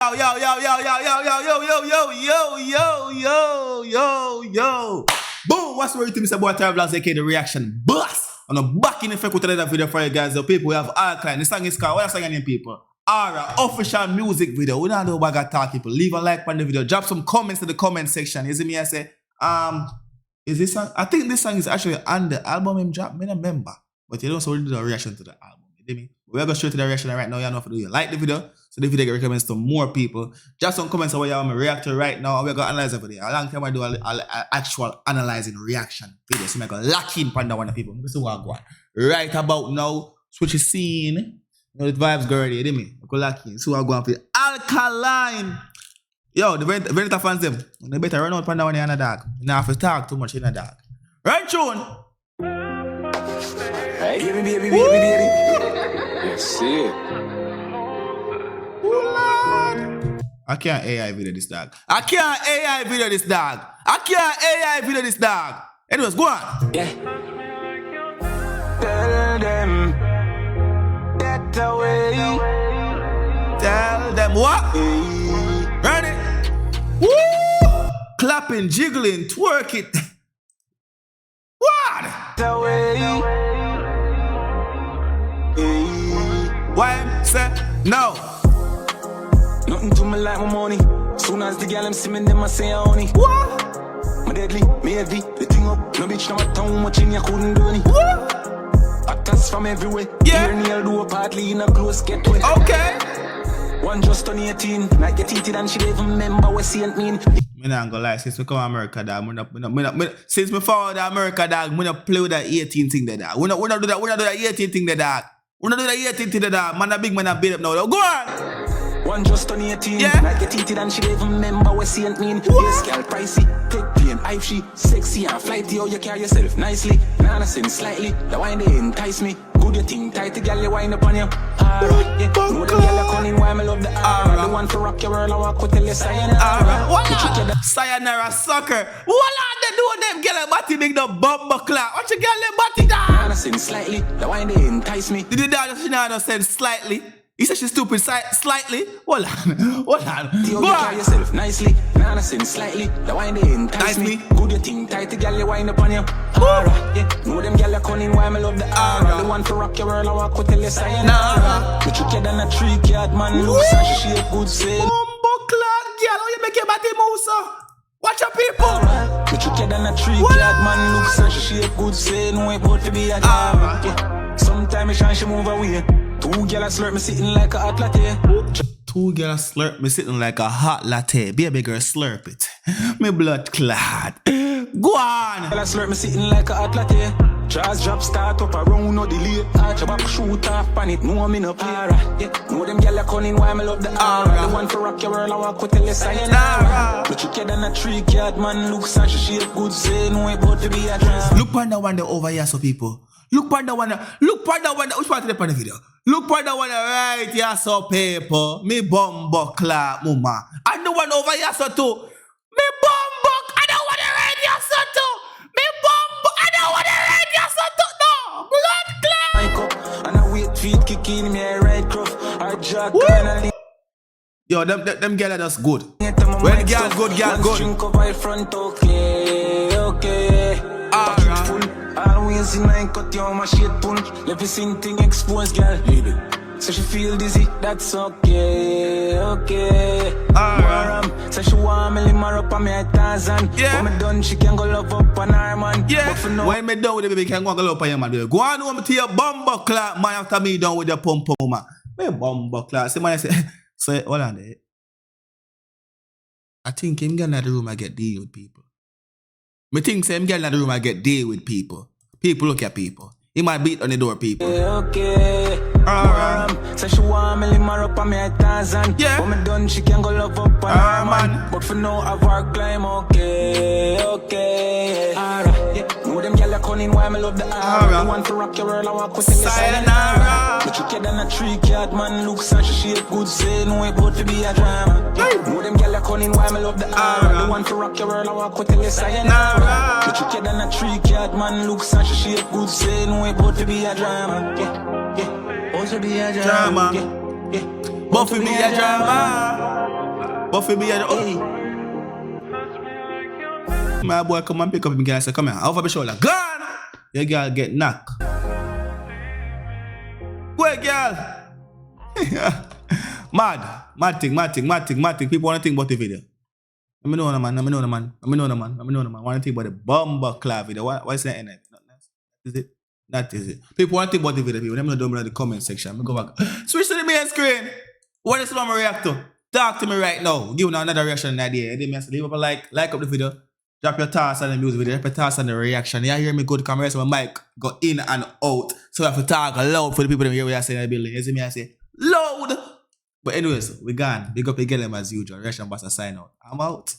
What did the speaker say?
Yo, yo, yo, yo, yo, yo, yo, yo, yo, yo, yo, yo, yo, yo. Boom! What's the word to Mr. Boy Travelers, aka The Reaction Boss? And I'm back in effect with another video for you guys. The people, we have Alkaline. The song is called, what song name, people? Alright, official music video. We don't know about that talk, people. Leave a like on the video. Drop some comments in the comment section. You see me? I say, is this song? I think this song is actually on the album him drop. I don't remember. But you don't so we do the reaction to the album. You see me? We're going to go straight to the reaction right now. You know if you like the video. So the video get recommends to more people. Just some comments on what you want me react to right now. And we're going to analyze it for you. A long time I do an actual analyzing reaction video. So I'm going to lock in on one of people. I'm going to see what I got. Right about now, switch the scene. You know the vibes go already. You see me? I'm going to lock in. See what I go on for you. Alkaline. Yo, the Veneta fans them. They better run out on that one in the dog. You don't have to talk too much in the dog. Right, tune? Hey, baby. Yes, it. I can't AI video this dog. I can't AI video this dog. I can't AI video this dog. Anyways, go on. Yeah. Tell them that away. Tell them what? Hey. Ready? Woo! Clapping, jiggling, twerk it. What? Away. Hey. Why say no? Nothing to me like my money. Soon as the girl I'm simming, them I say I honey. What? My deadly, me heavy. The thing up, no bitch, no matter how much in you couldn't do any. What? Actors from everywhere. Yeah. Here nail do a partly in a close get way. Okay. One just on 18. Like get heated and she don't even remember what she ain't mean. Me not gonna lie, since we come to America, dog, since me forward to America, dog, we not play with that 18 thing there, dog. We not do that 18 thing there, dog. We not do that 18 thing there, dog. Man, a big man a beat up now, dog. Go on! One just on 18. Yeah. Like get heated and she don't even remember what she ain't mean. Yes, girl, pricey. Take plane, hype she. Sexy and flighty, how you carry yourself nicely. Nana sin slightly. The wine they entice me. Good you think tight, the girl you wind up on you. Alright, yeah. Know the girl you calling why me love the aura. The one to rock your world, I walk with tell you sayonara. Sayonara sucker. What are they doing them girl body big the bumper clap? What you girl them body down? Nana sin slightly. The wine they entice me. Did the dad she not said slightly? He said she's stupid slightly. Hold on. Go you carry yourself nicely. Nana sin slightly. The wine they entice me. Good you think tight, the girl you wind up on you. Alright, yeah. Know them girl you calling why me love the aura. The one to rock your world, I walk with tell you sayonara. But you get on a 3-card man, looks and she shape good say. Bumbo clock, girl, how you make your body move so? Watch your people. But you get on a 3-card man, looks and she shape good say. No it bout to be a driver. Yeah. Sometimes she move away. Two girls slurp me sitting like a hot latte. Two girls slurp me sitting like a hot latte. Baby girl slurp it. Me blood clot. Go on. Girls slurp me sitting like a hot latte. Jazz drop start up around no delay. Arch your back shoot off pan it. No I'm in a para. Yeah. Know them girls are calling why me love the aura. The one for rock your world I walk with tell you sayonara. But you get on a 3-card man looks and she shape good say. No it bout to be a drama. Look on the one there over here so people. Look on the one. Which part of the video? Look on the one right here so people. Me bumbo clap mama. And the one over here so too. Me bumbo. I don't want to right here so too. Me bumbo. I don't want to right here so too. No. Blood clap. Wake up and I wait feet kicking me a right cross. Our jack finally. Yo, them girls are just good. When the girls good, girls good. Drink up my front, okay. Pocket full. Always in line, cut your my shit pull. Let me sing thing exposed, girl. So she feel dizzy, that's okay. So she want me limmer up on me a thousand. Yeah. When me done, she can go love up on her man. Yeah. But for now, when me done with the baby, can go love up on your man. Go on home to your bumbo clap, man. After me done with the pump man. Me bumbo clap. See man, I say, so hold on there. I think him getting in the room I get deal with people. Me think him getting in the room I get deal with people. People look at people. He might beat on the door, people. okay. Alright. So she want me limmer up on me a thousand. Yeah. When me done, she can go love up on her man. man. But for now, I've our climb, okay. Alright, yeah. Know them gyal are calling why me love the aura. The one to rock your world, I walk with the sayonara. But you get on a 3-card man, looks and she shape good say. No it bout to be a drama. Know them gyal are calling why me love the aura. The one to rock your world, I walk with the sayonara. But you get on a 3-card man, looks and she shape good say. No it bout to be a drama. Yeah. Also be a drama. But for me a drama. Buffy be here. Oh. My boy come and pick up him girl and say, come here, over my shoulder. Gone! Your girl get knocked. Wait, girl. Mad thing. People want to think about the video. I know the man. Want to think about the bomber clav video. What is that in it? Is it? That is it. People want to think about the video. People, let me know down below in the comment section. Let me go back. Switch to the main screen. What is my react to? Talk to me right now. Give me another reaction idea. Leave up a like up the video. Drop your thoughts on the music video. Drop your thoughts on the reaction. You hear me good camera, so my mic go in and out. So I have to talk loud for the people that hear what I say in the building. You see me? I say loud. But anyways, we gone. Big up again as usual. Reaction boss sign out. I'm out.